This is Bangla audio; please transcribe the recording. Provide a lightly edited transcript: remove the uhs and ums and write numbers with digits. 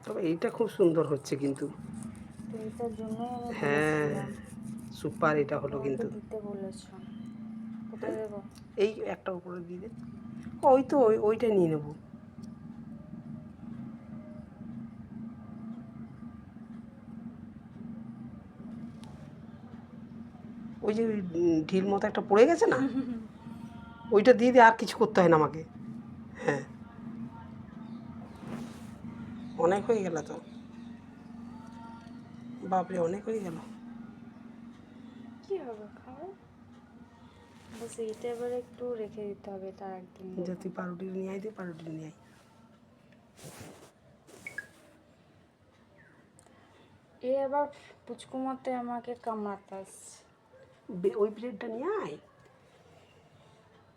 তবে এইটা খুব সুন্দর হচ্ছে কিন্তু। তো এটার জন্যই আমি হ্যাঁ, বলেছিলাম সুপার এটা হলো তোমাকে কিন্তু। দিতে বলেছো। কোথায় হ্যাঁ, দেবো? এই একটা উপরে দিয়ে দে। ওই তো ওইটা নিয়ে নেবো। ওই যে ঢিল মতো একটা পড়ে গেছে না, ওইটা দিয়ে দিয়ে আর কিছু করতে হয় না আমাকে। হ্যাঁ, অনেক হয়ে গেল তো, বাপরে অনেক হয়ে গেল। কি হবে, খাও। বস এইটা এবার একটু রেখে দিতে হবে, তার একদিন যে দেবো। তুই পাউরুটি নিয়ে আয়, তুই পাউরুটি নিয়ে আয়। এ আবার পুচকুমাতে আমাকে কামড়াতে আসছে। ওই ব্রেডটা নিয়ে আয়।